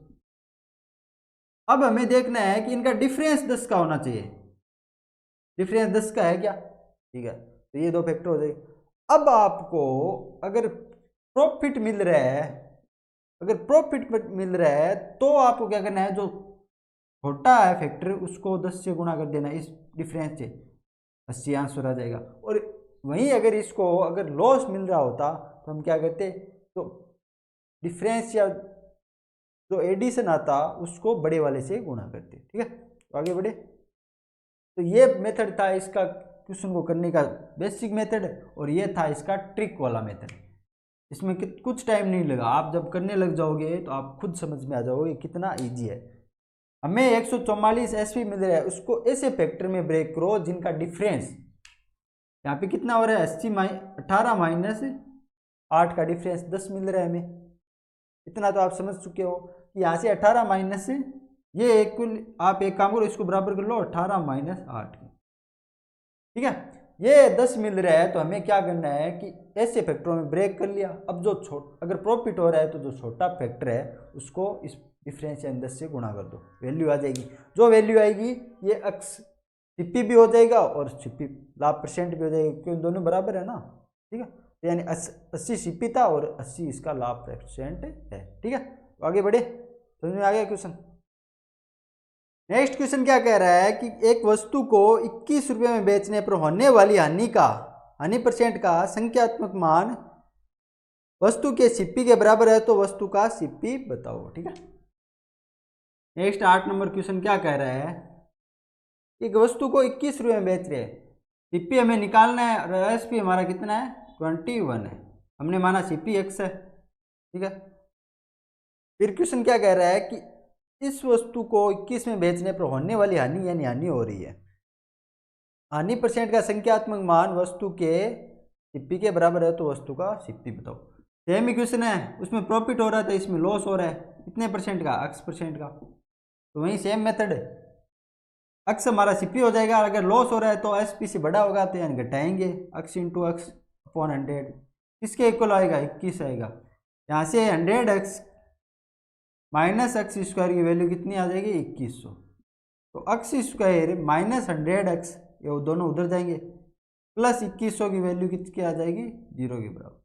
अब हमें देखना है कि इनका डिफरेंस 10 का होना चाहिए, डिफरेंस 10 का है क्या, ठीक है, तो ये दो फैक्टर हो जाएंगे। अब आपको अगर प्रॉफिट मिल रहा है, अगर प्रॉफिट मिल रहा है तो आपको क्या करना है, जो छोटा है फैक्टर उसको 10 से गुणा कर देना इस डिफरेंस से, 80 आंसर आ जाएगा। और वहीं अगर इसको अगर लॉस मिल रहा होता तो हम क्या करते, तो डिफरेंस या जो एडिशन आता उसको बड़े वाले से गुणा करते, ठीक है। तो आगे बढ़े, तो ये मेथड था इसका क्वेश्चन को करने का बेसिक मेथड, और ये था इसका ट्रिक वाला मेथड। इसमें कुछ टाइम नहीं लगा, आप जब करने लग जाओगे तो आप खुद समझ में आ जाओगे कितना इजी है। हमें 144 एसपी मिल रहा है, उसको ऐसे फैक्टर में ब्रेक करो जिनका डिफरेंस यहाँ पे कितना हो रहा है 18 माइनस 8 का डिफरेंस 10 मिल रहा है हमें। इतना तो आप समझ चुके हो कि यहाँ से 18 माइनस ये इक्वल, आप एक काम करो इसको बराबर कर लो 18 माइनस 8 की, ठीक है, ये 10 मिल रहा है। तो हमें क्या करना है कि ऐसे फैक्टरों में ब्रेक कर लिया। अब जो अगर प्रॉफिट हो रहा है तो जो छोटा फैक्टर है उसको इस डिफरेंस या 10 से गुणा कर दो, वैल्यू आ जाएगी। जो वैल्यू आएगी ये अक्स सीपी भी हो जाएगा और सीपी लाभ परसेंट भी हो जाएगा, क्योंकि दोनों बराबर है ना, ठीक है। यानी 80 सीपी था और 80 इसका लाभ परसेंट है, ठीक है। तो आगे बढ़े, समझ में आ गया क्वेश्चन। नेक्स्ट क्वेश्चन क्या कह रहा है कि एक वस्तु को 21 रुपये में बेचने पर होने वाली हानि परसेंट का संख्यात्मक मान वस्तु के सीपी के बराबर है, तो वस्तु का सीपी बताओ, ठीक है। नेक्स्ट 8 नंबर क्वेश्चन क्या कह रहा है, एक वस्तु को 21 रुपये में बेच रहे हैं, सीपी हमें निकालना है और एसपी हमारा कितना है 21 है, हमने माना सीपी एक्स है, ठीक है। फिर क्वेश्चन क्या कह रहा है कि इस वस्तु को 21 में बेचने पर होने वाली हानि यानी हानि हो रही है, हानि परसेंट का संख्यात्मक मान वस्तु के सीपी के बराबर है, तो वस्तु का सीपी बताओ। सेम इक्वेशन है, उसमें प्रॉफिट हो रहा था इसमें लॉस हो रहा है, कितने परसेंट का, x परसेंट का, तो वही सेम मेथड है, x हमारा सीपी हो जाएगा। अगर लॉस हो रहा है तो एसपी से बड़ा होगा तो यानी घटाएंगे, x इंटू एक्स अपॉन 100, किसके इक्वल आएगा 21 आएगा। यहाँ से 100x माइनस एक्स स्क्वायर की वैल्यू कितनी आ जाएगी 2100, तो एक्स स्क्वायर माइनस 100x ये दोनों उधर जाएंगे, प्लस 2100 की वैल्यू कितनी आ जाएगी 0 के बराबर।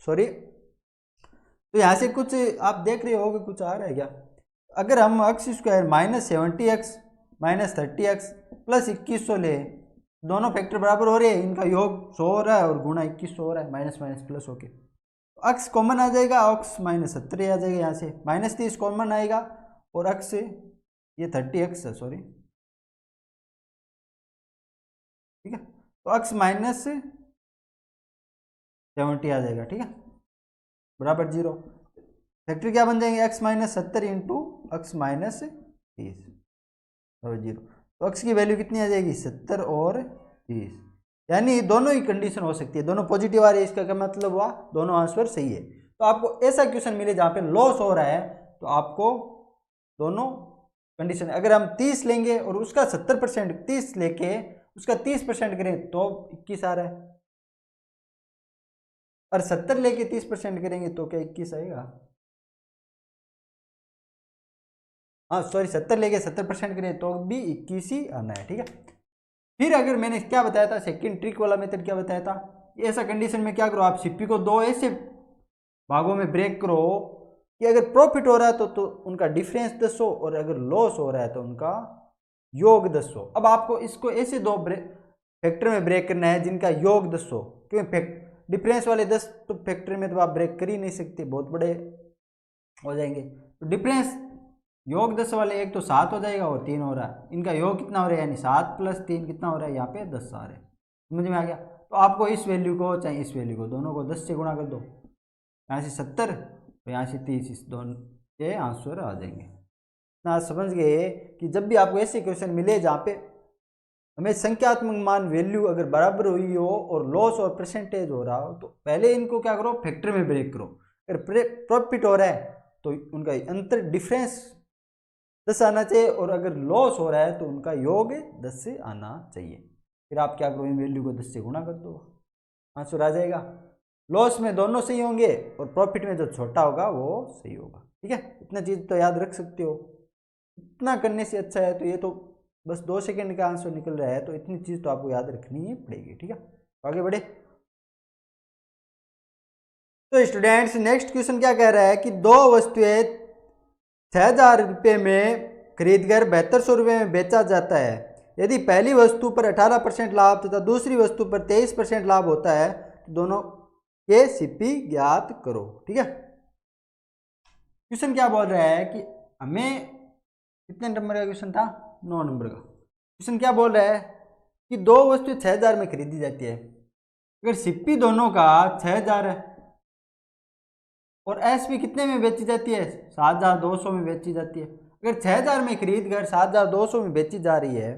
सॉरी, तो यहाँ से कुछ आप देख रहे हो कि कुछ आ रहा है क्या। अगर हम x square minus 70x minus 30x plus 2100 ले, दोनों फैक्टर बराबर हो रहे हैं, इनका योग 100 हो रहा है और गुणा 2100 हो रहा है, माइनस माइनस प्लस होके एक्स कॉमन आ जाएगा, एक्स माइनस 70 आ जाएगा, यहाँ से माइनस 30 कॉमन आएगा और एक्स ये 30x है, सॉरी, ठीक है, तो एक्स माइनस 70 आ जाएगा, ठीक है, बराबर 0। फैक्टर क्या बन जाएंगे x minus 70 into x minus 30 बराबर 0, तो एक्स की वैल्यू कितनी आ जाएगी 70 और 30, यानी दोनों ही कंडीशन हो सकती है, दोनों पॉजिटिव आ रही है, इसका क्या मतलब हुआ दोनों आंसर सही है। तो आपको ऐसा क्वेश्चन मिले जहाँ पे लॉस हो रहा है तो आपको दोनों कंडीशन। अगर हम 30 लेंगे और उसका 70%, 30 लेके उसका 30% करें तो 21 आ रहा है, और 70 लेके 30% करेंगे तो क्या 21 आएगा? हाँ सॉरी, 70 लेके 70% करें तो भी 21 ही आना है, ठीक है। फिर अगर मैंने क्या बताया था, सेकंड ट्रिक वाला मेथड क्या बताया था, ऐसा कंडीशन में क्या करो आप, सीपी को दो ऐसे भागों में ब्रेक करो कि अगर प्रॉफिट हो रहा है तो उनका डिफरेंस 10 हो, और अगर लॉस हो रहा है तो उनका योग 10 हो। अब आपको इसको ऐसे दो फैक्टर में ब्रेक करना है जिनका योग 10 हो, क्योंकि डिफरेंस वाले 10 तो फैक्टर में तो आप ब्रेक कर ही नहीं सकते, बहुत बड़े हो जाएंगे। तो डिफरेंस योग 10 वाले एक तो 7 हो जाएगा और 3 हो रहा है, इनका योग कितना हो रहा है, यानी 7 + 3 कितना हो रहा है, यहाँ पे 10 आ रहे हैं। समझ में आ गया? तो आपको इस वैल्यू को चाहे इस वैल्यू को, दोनों को 10 से गुणा कर दो, यहाँ से 70 और यहाँ से 30, इस दोनों के आंसर आ जाएंगे। ना समझ गए कि जब भी आपको ऐसे क्वेश्चन मिले जहाँ पे हमें संख्यात्मक मान वैल्यू अगर बराबर हुई हो और लॉस और परसेंटेज हो रहा हो, तो पहले इनको क्या करो, फैक्टर में ब्रेक करो। अगर प्रॉफिट हो रहा है तो उनका अंतर डिफरेंस 10 आना चाहिए, और अगर लॉस हो रहा है तो उनका योग 10 से आना चाहिए। फिर आप क्या करो, इन वैल्यू को 10 से गुणा कर दो, आंसर आ जाएगा। लॉस में दोनों सही होंगे और प्रॉफिट में जो छोटा होगा वो सही होगा, ठीक है। इतना चीज़ तो याद रख सकते हो, इतना करने से अच्छा है। तो ये तो बस 2 सेकंड का आंसर निकल रहा है, तो इतनी चीज़ तो आपको याद रखनी ही पड़ेगी, ठीक है। आगे बढ़े। तो स्टूडेंट्स नेक्स्ट क्वेश्चन क्या कह रहा है कि दो वस्तुएं 6,000 रुपये में खरीदकर 7200 में बेचा जाता है। यदि पहली वस्तु पर 18% लाभ तथा दूसरी वस्तु पर 23% लाभ होता है तो दोनों के सीपी ज्ञात करो, ठीक है। क्वेश्चन क्या बोल रहा है कि हमें कितने नंबर का क्वेश्चन था, 9 नंबर का क्वेश्चन। क्या बोल रहा है कि दो वस्तु 6,000 में खरीदी जाती है, अगर सीपी दोनों का 6,000 है और एसपी कितने में बेची जाती है, 7,200 में बेची जाती है। अगर 6,000 में खरीद कर 7,200 में बेची जा रही है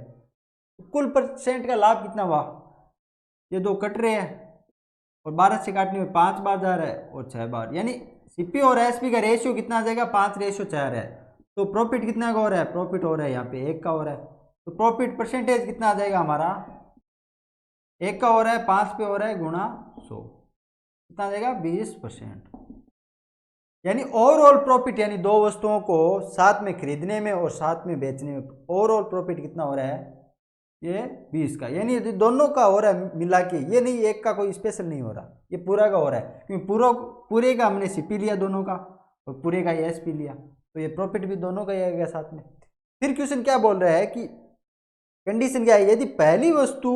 तो कुल परसेंट का लाभ कितना हुआ, ये दो कट रहे हैं और 12 से काटने में 5 बार जा रहा है और 6 बार, यानी सीपी और एसपी का रेशियो कितना आ जाएगा, 5:4 है। तो प्रॉफिट कितना का हो रहा है, प्रॉफिट हो रहा है यहाँ पे 1 का हो रहा है। तो प्रॉफिट परसेंटेज कितना आ जाएगा हमारा, 1 का हो रहा है, 5 पे हो रहा है गुणा 100, कितना आ जाएगा 20%। यानी ओवरऑल प्रॉफिट, यानी दो वस्तुओं को साथ में खरीदने में और साथ में बेचने में ओवरऑल प्रॉफिट कितना हो रहा है, ये 20 का। यानी दोनों का हो रहा है मिला के, ये नहीं एक का कोई स्पेशल नहीं हो रहा, ये पूरा का हो रहा है, क्योंकि पूरे का हमने सीपी लिया दोनों का और पूरे का एसपी लिया, तो ये प्रॉफिट भी दोनों का ही आएगा साथ में। फिर क्वेश्चन क्या बोल रहा है कि कंडीशन क्या है, यदि पहली वस्तु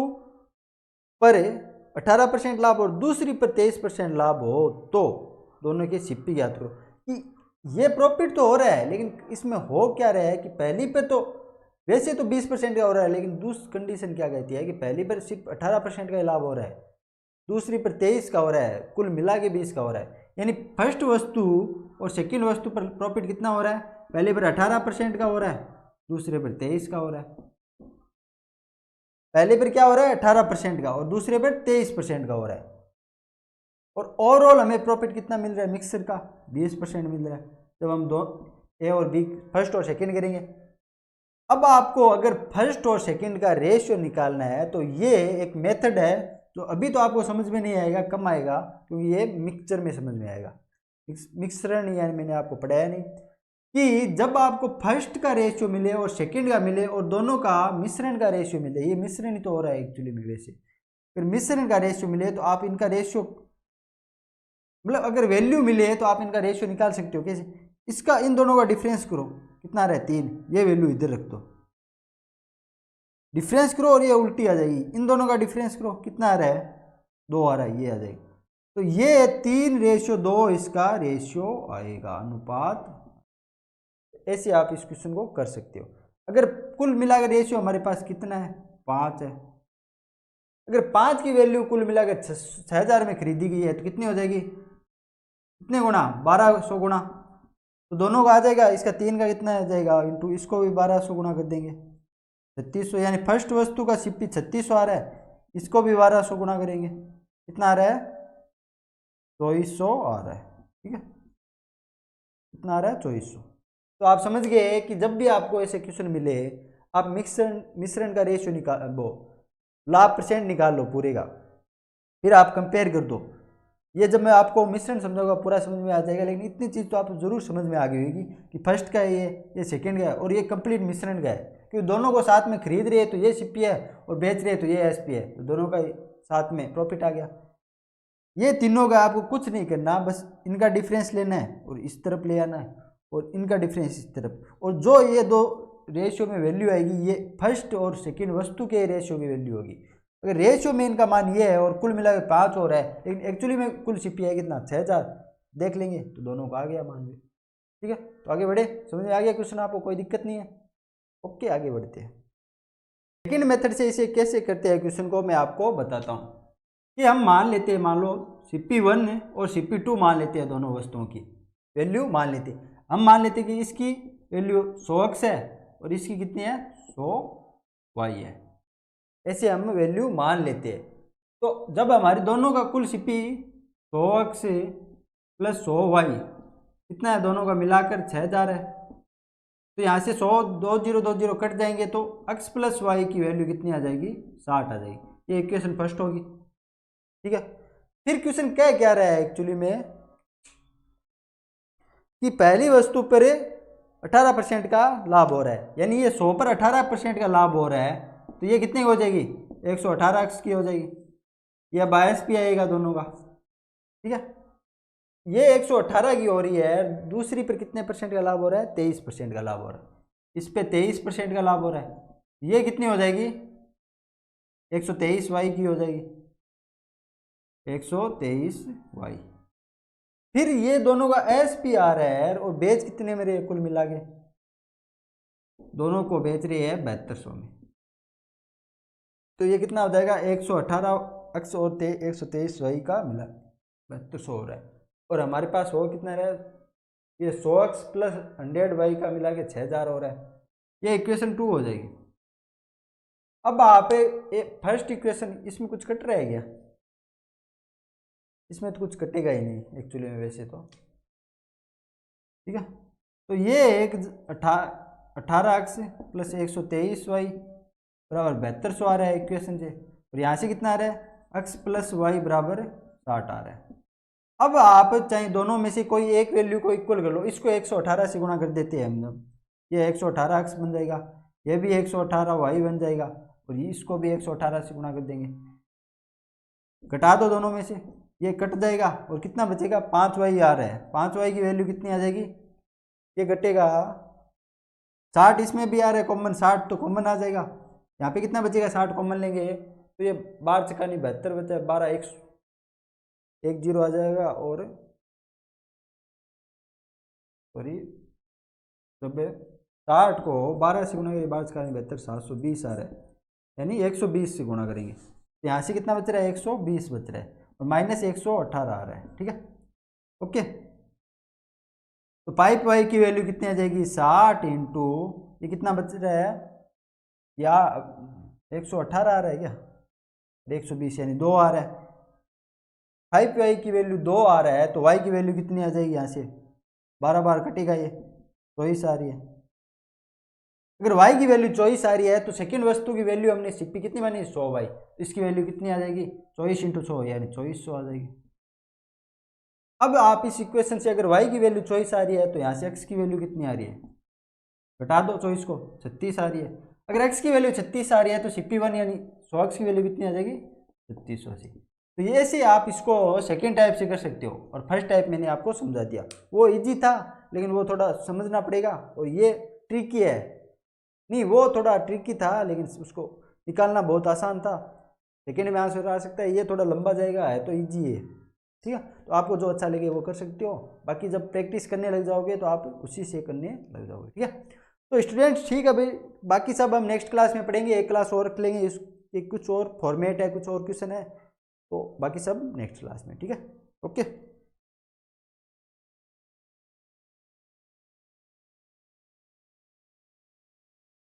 पर 18% लाभ और दूसरी पर 23% लाभ हो तो दोनों के सीपी ज्ञात करो। कि ये प्रॉफिट तो हो रहा है, लेकिन इसमें हो क्या रहा है कि पहली पे तो वैसे तो 20% का हो रहा है, लेकिन दूसरी कंडीशन क्या कहती है कि पहली पर सिर्फ 18% का लाभ हो रहा है, दूसरी पर 23 का हो रहा है, कुल मिला के 20 का हो रहा है। यानी फर्स्ट वस्तु और सेकेंड वस्तु पर प्रॉफिट कितना हो रहा है, पहले पर 18% का हो रहा है, दूसरे पर 23 का हो रहा है। पहले पर क्या हो रहा है 18% का और दूसरे पर 23% का हो रहा है। और ओवरऑल हमें प्रॉफिट कितना मिल रहा है मिक्सर का, 20% मिल रहा है। जब हम दो ए और बी फर्स्ट और सेकंड करेंगे, अब आपको अगर फर्स्ट और सेकंड का रेशियो निकालना है तो ये एक मेथड है जो अभी तो आपको समझ में नहीं आएगा, कम आएगा, क्योंकि ये मिक्सचर में समझ में आएगा। मिक्सरण यानी मैंने आपको पढ़ाया नहीं कि जब आपको फर्स्ट का रेशियो मिले और सेकंड का मिले और दोनों का मिश्रण का रेशियो मिले, ये मिश्रण ही तो हो रहा है एक्चुअली में वैसे, फिर मिश्रण का रेशियो मिले तो आप इनका रेशियो, मतलब अगर वैल्यू मिले तो आप इनका रेशियो निकाल सकते हो। कैसे, इसका इन दोनों का डिफरेंस करो, कितना आ रहा है 3, ये वैल्यू इधर रख दो, डिफरेंस करो और ये उल्टी आ जाएगी। इन दोनों का डिफरेंस करो, कितना आ रहा है 2 आ रहा है, ये आ जाएगी। तो ये 3:2 इसका रेशियो आएगा, अनुपात। ऐसे आप इस क्वेश्चन को कर सकते हो। अगर कुल मिलाकर रेशियो हमारे पास कितना है 5 है, अगर 5 की वैल्यू कुल मिलाकर 6,000 में खरीदी गई है तो कितनी हो जाएगी, कितने गुना, 1200 गुना। तो दोनों का आ जाएगा, इसका 3 का कितना आ जाएगा इंटू इसको भी 1200 गुना कर देंगे, 3600। यानी फर्स्ट वस्तु का सीपी 3600 आ रहा है, इसको भी 1200 गुना करेंगे, कितना आ रहा है 2400 आ रहा है, ठीक है, कितना आ रहा है 2400। तो आप समझ गए कि जब भी आपको ऐसे क्वेश्चन मिले आप मिश्रण का रेशियो निकाल, वो लाभ परसेंट निकाल लो पूरे का, फिर आप कंपेयर कर दो। ये जब मैं आपको मिश्रण समझाऊंगा पूरा समझ में आ जाएगा, लेकिन इतनी चीज़ तो आपको जरूर समझ में आ गई होगी कि फर्स्ट का है ये सेकंड का है और ये कंप्लीट मिश्रण का है, क्योंकि दोनों को साथ में खरीद रहे हैं तो ये सीपी है और बेच रहे हैं तो ये एसपी है, तो दोनों का साथ में प्रॉफिट आ गया। ये तीनों का आपको कुछ नहीं करना, बस इनका डिफरेंस लेना है और इस तरफ ले आना है और इनका डिफरेंस इस तरफ, और जो ये दो रेशियो में वैल्यू आएगी ये फर्स्ट और सेकंड वस्तु के रेशियो की वैल्यू होगी। अगर रेशियो में इनका मान ये है और कुल मिलाकर 5 हो रहा है, लेकिन एक्चुअली में कुल सीपी है कितना 6000, देख लेंगे तो दोनों का आ गया मान भी। ठीक है, तो आगे बढ़े, समझ में आ गया क्वेश्चन आपको, कोई दिक्कत नहीं है। ओके, आगे बढ़ते हैं। सेकेंड मेथड से इसे कैसे करते हैं क्वेश्चन को मैं आपको बताता हूँ कि हम मान लेते हैं, मान लो CP1 और CP2 मान लेते हैं, दोनों वस्तुओं की वैल्यू मान लेते हैं। हम मान लेते हैं कि इसकी वैल्यू 100x है और इसकी कितनी है 100y है, ऐसे हम वैल्यू मान लेते हैं। तो जब हमारे दोनों का कुल CP 100x प्लस 100y कितना है, दोनों का मिलाकर 6000 है, तो यहाँ से 100 20 कट जाएंगे तो x प्लस वाई की वैल्यू कितनी आ जाएगी 60 आ जाएगी। ये इक्वेशन फर्स्ट होगी। ठीक है, फिर क्वेश्चन क्या रहा है एक्चुअली में कि पहली वस्तु पर 18% का लाभ हो रहा है, यानी ये 100 पर 18% का लाभ हो रहा है, तो ये कितनी हो जाएगी 118x की हो जाएगी, यह बायस भी आएगा दोनों का। ठीक है, ये 118 की हो रही है, दूसरी पर कितने परसेंट का लाभ हो रहा है 23% का लाभ हो रहा है, इस पे 23% का लाभ हो रहा है, ये कितनी हो जाएगी 123y की हो जाएगी, 123y। फिर ये दोनों का एसपी आ रहा है और बेच कितने में रहे कुल मिला के, दोनों को बेच रहे हैं 7200 में, तो ये कितना हो जाएगा 118x और 123y का मिला 7200 हो रहा है, और हमारे पास हो कितना रहा है ये 100x प्लस 100y का मिला के 6000 हो रहा है, ये इक्वेशन 2 हो जाएगी। अब आप फर्स्ट इक्वेशन, इसमें कुछ कट रहा है क्या, इसमें तो कुछ कटेगा ही नहीं एक्चुअली में वैसे तो। ठीक है, तो ये एक 18x प्लस 123y बराबर 7200 आ रहा है इक्वेशन से, और यहाँ से कितना आ रहा है x प्लस वाई बराबर 60 आ रहा है। अब आप चाहे दोनों में से कोई एक वैल्यू को इक्वल कर लो, इसको 118 से गुणा कर देते हैं हम लोग, ये 118x बन जाएगा, ये भी 118y बन जाएगा, और इसको भी 118 से गुणा कर देंगे, घटा दो दोनों में से, ये कट जाएगा और कितना बचेगा 5y आ रहा है, 5y की वैल्यू कितनी आ जाएगी, ये घटेगा 60, इसमें भी आ रहा है कॉमन 60, तो कॉमन आ जाएगा, यहाँ पे कितना बचेगा 60 कॉमन लेंगे तो ये 12 चका नहीं 72 बचा है, 12 एक जीरो आ जाएगा, और सॉरी जब 60 को 12 से गुणा करेंगे 12 का 72 720 आ रहा है, यानी 120 से गुणा करेंगे, तो यहाँ से कितना बच रहा है 120 बच रहा है, और माइनस 118 आ रहा है। ठीक है, ओके, तो पाइप वाई की वैल्यू कितनी आ जाएगी 60 इंटू ये कितना बच रहा है, या 118 आ रहा है क्या, 120 यानी 2 आ रहा है, 5y की वैल्यू 2 आ रहा है, तो y की वैल्यू कितनी आ जाएगी, यहाँ से 12 बार कटेगा ये 24 आ रही है। अगर y की वैल्यू 24 आ रही है तो सेकंड वस्तु की वैल्यू हमने सीपी कितनी मानी 100y, इसकी वैल्यू कितनी आ जाएगी 24 इंटू 100 यानी 2400 आ जाएगी। अब आप इस इक्वेशन से अगर y की वैल्यू 24 आ रही है तो यहाँ से x की वैल्यू कितनी आ रही है, घटा दो 24 को 36 आ रही है, अगर x की वैल्यू 36 आ रही है तो CP1 यानी 100x की वैल्यू कितनी आ जाएगी 3680। तो ये से आप इसको सेकेंड टाइप से कर सकते हो, और फर्स्ट टाइप मैंने आपको समझा दिया, वो इजी था लेकिन वो थोड़ा समझना पड़ेगा, और ये ट्रिकी है, नहीं वो थोड़ा ट्रिकी था लेकिन उसको निकालना बहुत आसान था, सेकेंड में आंसर आ सकता है, ये थोड़ा लंबा जाएगा, है तो ईजी है। ठीक है, तो आपको जो अच्छा लगे वो कर सकते हो, बाकी जब प्रैक्टिस करने लग जाओगे तो आप उसी से करने लग जाओगे। ठीक है, तो स्टूडेंट्स ठीक है भाई, बाकी सब हम नेक्स्ट क्लास में पढ़ेंगे, एक क्लास और रख लेंगे, इसके कुछ और फॉर्मेट है, कुछ और क्वेश्चन है, तो बाकी सब नेक्स्ट क्लास में। ठीक है, ओके।